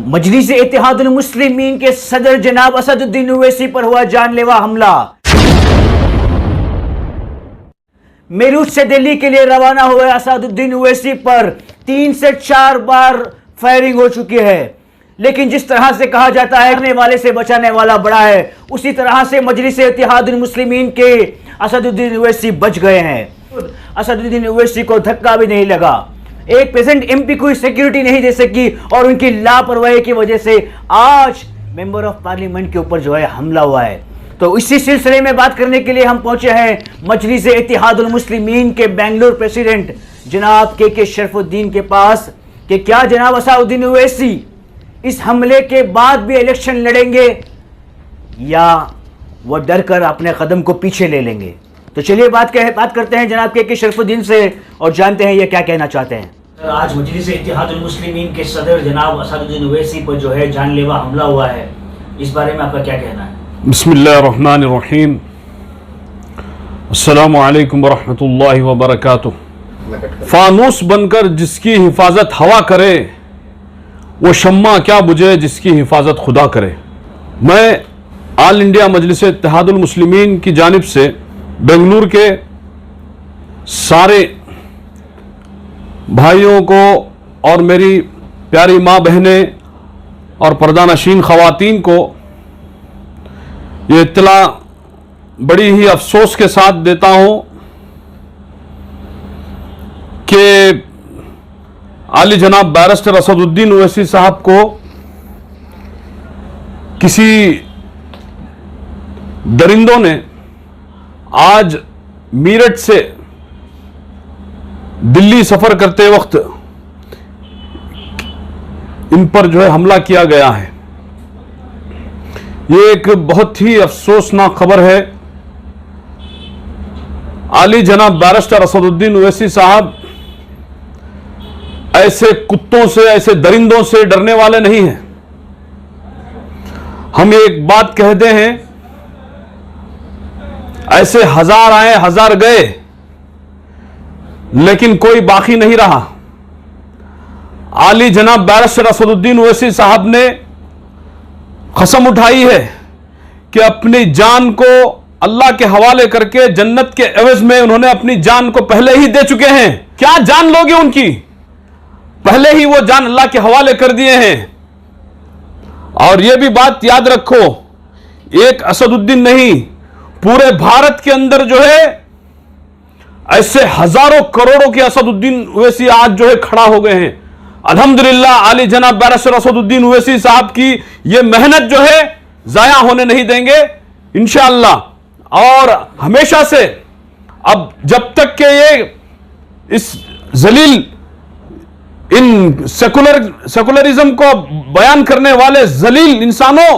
मजलिस-ए-इत्तेहादुल मुस्लिमीन के सदर जनाब असदुद्दीन ओवैसी पर हुआ जानलेवा हमला। मेरठ से दिल्ली के लिए रवाना हुए असदुद्दीन ओवैसी पर 3 से 4 बार फायरिंग हो चुकी है, लेकिन जिस तरह से कहा जाता है करने वाले से बचाने वाला बड़ा है, उसी तरह से मजलिस-ए-इत्तेहादुल मुस्लिमीन के असदुद्दीन ओवैसी बच गए हैं। असदुद्दीन ओवैसी को धक्का भी नहीं लगा, एक प्रेजेंट एमपी को सिक्योरिटी नहीं दे सकी और उनकी लापरवाही की वजह से आज मेंबर ऑफ पार्लियामेंट के ऊपर जो है हमला हुआ है। तो इसी सिलसिले में बात करने के लिए हम पहुंचे हैं मजलिस-ए-इत्तेहादुल मुस्लिमीन के बेंगलुरु प्रेसिडेंट जनाब के शरफुद्दीन के पास कि क्या जनाब असदुद्दीन ओवैसी इस हमले के बाद भी इलेक्शन लड़ेंगे या वो डर कर अपने कदम को पीछे ले लेंगे। तो चलिए बात करते हैं जनाब के शरफुद्दीन से और जानते हैं ये क्या कहना चाहते हैं। आज मजलिस-ए-इत्तेहादुल मुस्लिमीन के सदर जनाब असदुद्दीन ओवैसी पर जो है जानलेवा हमला हुआ है, इस बारे में आपका क्या कहना है? बिस्मिल्लाहिर्रहमानिर्रहीम, अस्सलामु अलैकुम वरहमतुल्लाहि वबरकातुहू। फानूस बनकर जिसकी हिफाजत हवा करे, वो शम्मा क्या बुझे जिसकी हिफाजत खुदा करे। मैं ऑल इंडिया मजलिस-ए-इत्तेहादुल मुस्लिमीन की जानिब से बेंगलुरु के सारे भाइयों को और मेरी प्यारी माँ बहनें और पर्दानशीन ख़वातीन को ये इत्तला बड़ी ही अफसोस के साथ देता हूँ कि आली जनाब बैरिस्टर असदुद्दीन ओवैसी साहब को किसी दरिंदों ने आज मीरठ से दिल्ली सफर करते वक्त इन पर जो है हमला किया गया है। ये एक बहुत ही अफसोसनाक खबर है। आली जनाब बैरिस्टर असदुद्दीन ओवैसी साहब ऐसे कुत्तों से, ऐसे दरिंदों से डरने वाले नहीं हैं। हम एक बात कहते हैं, ऐसे 1000 आए 1000 गए, लेकिन कोई बाकी नहीं रहा। आली जनाब बैरिस्टर असदुद्दीन ओवैसी साहब ने कसम उठाई है कि अपनी जान को अल्लाह के हवाले करके जन्नत के एवज में उन्होंने अपनी जान को पहले ही दे चुके हैं। क्या जान लोगे उनकी? पहले ही वो जान अल्लाह के हवाले कर दिए हैं। और यह भी बात याद रखो, एक असदुद्दीन नहीं, पूरे भारत के अंदर जो है ऐसे हजारों करोड़ों के असदुद्दीन ओवैसी आज जो है खड़ा हो गए हैं। अल्हम्दुलिल्लाह आली जनाब बैरिस्टर असदुद्दीन ओवैसी साहब की ये मेहनत जो है जाया होने नहीं देंगे इंशाअल्लाह। और हमेशा से अब जब तक के ये इस जलील इन सेकुलरिज्म को बयान करने वाले जलील इंसानों,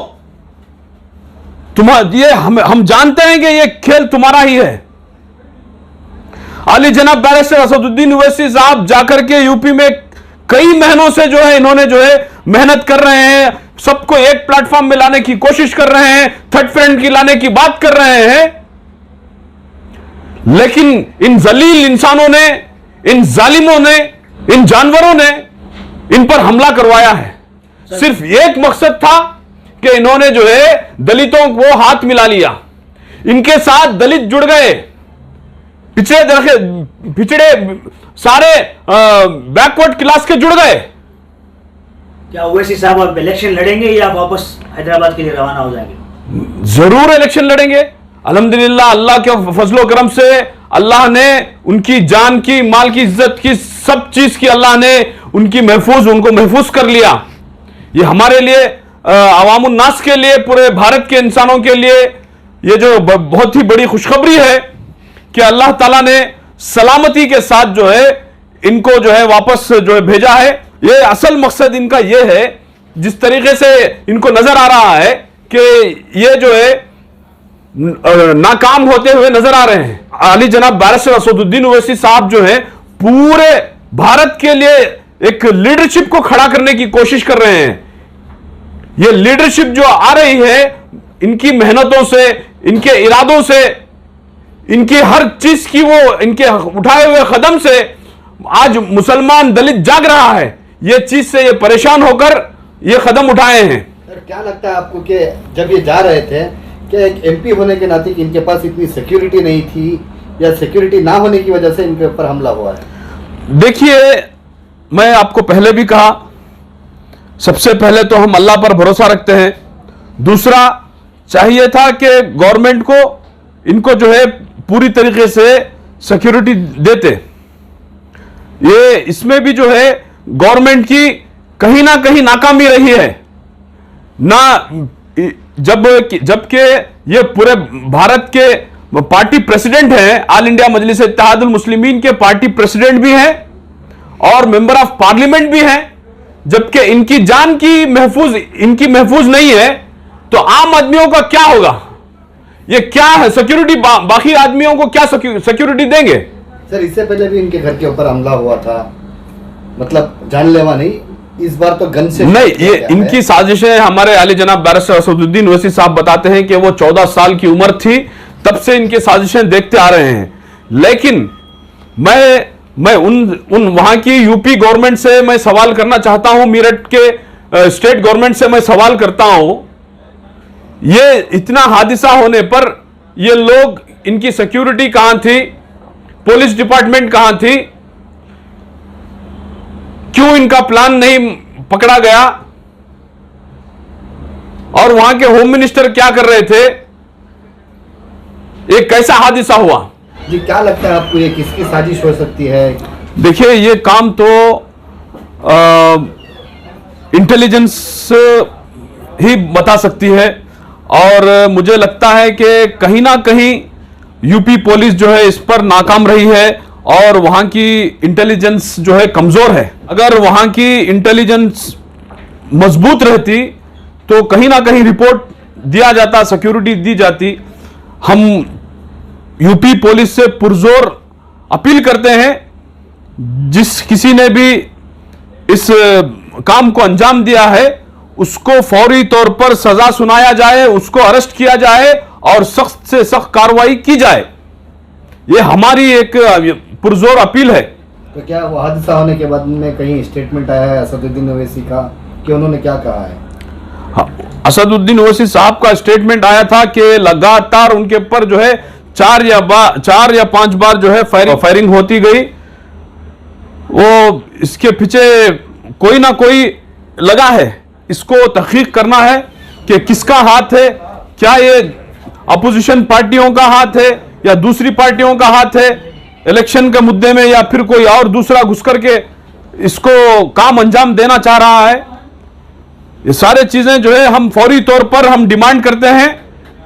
ये हम जानते हैं कि ये खेल तुम्हारा ही है। आली जनाब बैरिस्टर असदुद्दीन ओवैसी साहब जाकर के यूपी में कई महीनों से जो है इन्होंने जो है मेहनत कर रहे हैं, सबको एक प्लेटफॉर्म में लाने की कोशिश कर रहे हैं, थर्ड फ्रंट की लाने की बात कर रहे हैं, लेकिन इन जलील इंसानों ने, इन जालिमों ने, इन जानवरों ने इन पर हमला करवाया है। सिर्फ एक मकसद था कि इन्होंने जो है दलितों को हाथ मिला लिया, इनके साथ दलित जुड़ गए, पिछड़े सारे बैकवर्ड क्लास के जुड़ गए। क्या ओवैसी साहब अब इलेक्शन लड़ेंगे या वापस हैदराबाद के लिए रवाना हो जाएंगे? जरूर इलेक्शन लड़ेंगे। अल्हम्दुलिल्लाह अल्लाह के फजलो करम से अल्लाह ने उनकी जान की, माल की, इज्जत की, सब चीज की अल्लाह ने उनको महफूज कर लिया। ये हमारे लिए, अवामुन नास के लिए, पूरे भारत के इंसानों के लिए ये जो बहुत ही बड़ी खुशखबरी है कि अल्लाह ताला ने सलामती के साथ जो है इनको जो है वापस जो है भेजा है। ये असल मकसद इनका ये है, जिस तरीके से इनको नजर आ रहा है कि ये जो है नाकाम होते हुए नजर आ रहे हैं। आली जनाब बैरिस्टर असदुद्दीन ओवैसी साहब जो है पूरे भारत के लिए एक लीडरशिप को खड़ा करने की कोशिश कर रहे हैं। ये लीडरशिप जो आ रही है इनकी मेहनतों से, इनके इरादों से, इनकी हर चीज की, वो इनके उठाए हुए कदम से आज मुसलमान दलित जाग रहा है। ये चीज से ये परेशान होकर ये कदम उठाए हैं। सर, क्या लगता है आपको कि जब ये जा रहे थे, क्या एक एमपी होने के नाते कि इनके पास इतनी सिक्योरिटी नहीं थी या सिक्योरिटी ना होने की वजह से इनके ऊपर हमला हुआ है? देखिए, मैं आपको पहले भी कहा, सबसे पहले तो हम अल्लाह पर भरोसा रखते हैं। दूसरा, चाहिए था कि गवर्नमेंट को इनको जो है पूरी तरीके से सिक्योरिटी देते। ये इसमें भी जो है गवर्नमेंट की कहीं ना कहीं नाकामी रही है ना। जबकि ये पूरे भारत के पार्टी प्रेसिडेंट हैं, ऑल इंडिया मजलिस इत्तेहादुल मुस्लिमीन के पार्टी प्रेसिडेंट भी हैं और मेंबर ऑफ पार्लियामेंट भी हैं, जबकि इनकी जान की महफूज नहीं है, तो आम आदमियों का क्या होगा? ये क्या है सिक्योरिटी? बाकी आदमियों को क्या सिक्योरिटी देंगे? सर, इससे पहले भी इनके घर के ऊपर हमला हुआ था, मतलब जानलेवा नहीं, इस बार तो गन से नहीं। ये इनकी साजिशें हमारे आली जनाब बैरिस्टर असदुद्दीन ओवैसी साहब बताते हैं कि वो 14 साल की उम्र थी तब से इनकी साजिशें देखते आ रहे हैं। लेकिन मैं उन वहां की यूपी गवर्नमेंट से मैं सवाल करना चाहता हूं, मेरठ के स्टेट गवर्नमेंट से मैं सवाल करता हूं, ये इतना हादसा होने पर ये लोग, इनकी सिक्योरिटी कहां थी? पुलिस डिपार्टमेंट कहां थी? क्यों इनका प्लान नहीं पकड़ा गया? और वहां के होम मिनिस्टर क्या कर रहे थे? एक कैसा हादसा हुआ? जी, क्या लगता है आपको, ये किसकी साजिश हो सकती है? देखिए, ये काम तो इंटेलिजेंस ही बता सकती है और मुझे लगता है कि कहीं ना कहीं यूपी पुलिस जो है इस पर नाकाम रही है और वहां की इंटेलिजेंस जो है कमजोर है। अगर वहां की इंटेलिजेंस मजबूत रहती तो कहीं ना कहीं रिपोर्ट दिया जाता, सिक्योरिटी दी जाती। हम यूपी पुलिस से पुरजोर अपील करते हैं, जिस किसी ने भी इस काम को अंजाम दिया है उसको फौरी तौर पर सजा सुनाया जाए, उसको अरेस्ट किया जाए और सख्त से सख्त कार्रवाई की जाए। यह हमारी एक पुरजोर अपील है। तो क्या वो हादसा होने के बाद में कहीं स्टेटमेंट आया है असदुद्दीन ओवैसी का कि उन्होंने क्या कहा है? असदुद्दीन ओवैसी साहब का स्टेटमेंट आया था कि लगातार उनके ऊपर जो है 4 या 5 बार जो है फायरिंग होती गई। वो इसके पीछे कोई ना कोई लगा है, इसको तहकीक करना है कि किसका हाथ है। क्या ये अपोजिशन पार्टियों का हाथ है या दूसरी पार्टियों का हाथ है इलेक्शन के मुद्दे में, या फिर कोई और दूसरा घुस करके इसको काम अंजाम देना चाह रहा है? ये सारे चीजें जो है हम फौरी तौर पर हम डिमांड करते हैं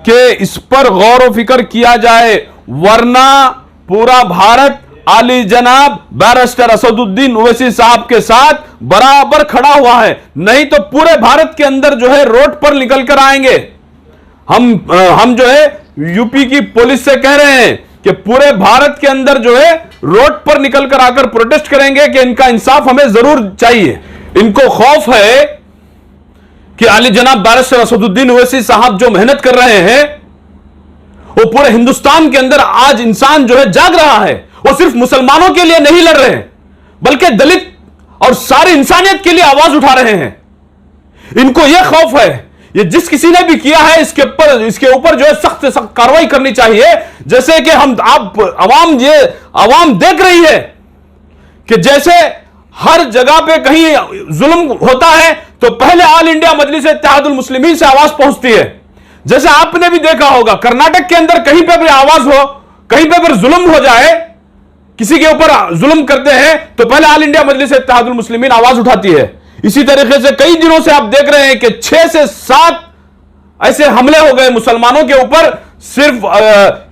कि इस पर गौर व फिक्र किया जाए, वरना पूरा भारत आली जनाब बैरिस्टर असदुद्दीन ओवैसी साहब के साथ बराबर खड़ा हुआ है। नहीं तो पूरे भारत के अंदर जो है रोड पर निकल कर आएंगे। हम जो है यूपी की पुलिस से कह रहे हैं कि पूरे भारत के अंदर जो है रोड पर निकल कर आकर प्रोटेस्ट करेंगे कि इनका इंसाफ हमें जरूर चाहिए। इनको खौफ है कि आली जनाब बैरिस्टर असदुद्दीन ओवैसी साहब जो मेहनत कर रहे हैं वो पूरे हिंदुस्तान के अंदर आज इंसान जो है जाग रहा है। वो सिर्फ मुसलमानों के लिए नहीं लड़ रहे हैं, बल्कि दलित और सारी इंसानियत के लिए आवाज उठा रहे हैं। इनको यह खौफ है, ये जिस किसी ने भी किया है इसके ऊपर जो है सख्त से सख्त कार्रवाई करनी चाहिए। जैसे कि अवाम देख रही है कि जैसे हर जगह पे कहीं जुल्म होता है तो पहले ऑल इंडिया मजलिस इत्तेहादुल मुस्लिमीन से आवाज पहुंचती है। जैसे आपने भी देखा होगा, कर्नाटक के अंदर कहीं पे भी आवाज हो, कहीं पे भी जुल्म हो जाए, किसी के ऊपर जुल्म करते हैं तो पहले ऑल इंडिया मजलिस इत्तेहादुल मुस्लिमीन आवाज उठाती है। इसी तरीके से कई दिनों से आप देख रहे हैं कि 6 से 7 ऐसे हमले हो गए मुसलमानों के ऊपर, सिर्फ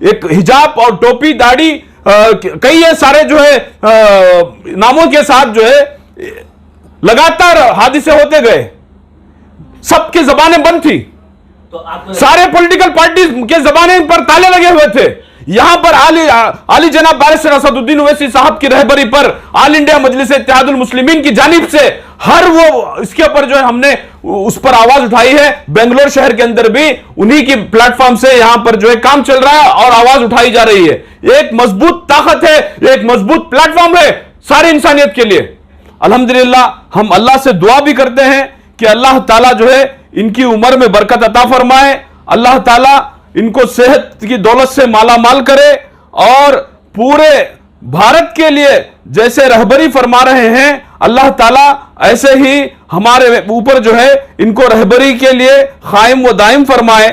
एक हिजाब और टोपी दाढ़ी कई सारे जो है नामों के साथ जो है लगातार हादसे होते गए। सबकी जबानें बंद थी, तो सारे पॉलिटिकल पार्टी के जबाने पर ताले लगे हुए थे। यहां पर आली जनाब बैरिस्टर असदुद्दीन ओवैसी साहब की रहबरी पर ऑल इंडिया मजलिस इत्तेहादुल मुस्लिमीन की जानिब से हर वो इसके ऊपर जो है हमने उस पर आवाज उठाई है। बेंगलोर शहर के अंदर भी उन्हीं की प्लेटफॉर्म से यहां पर जो है काम चल रहा है और आवाज उठाई जा रही है। एक मजबूत ताकत है, एक मजबूत प्लेटफॉर्म है सारी इंसानियत के लिए। अल्हम्दुलिल्लाह हम अल्लाह से दुआ भी करते हैं कि अल्लाह ताला जो है इनकी उम्र में बरकत अता फरमाए, अल्लाह ताला इनको सेहत की दौलत से माला माल करे और पूरे भारत के लिए जैसे रहबरी फरमा रहे हैं, अल्लाह ताला ऐसे ही हमारे ऊपर जो है इनको रहबरी के लिए कायम व दायम फरमाए।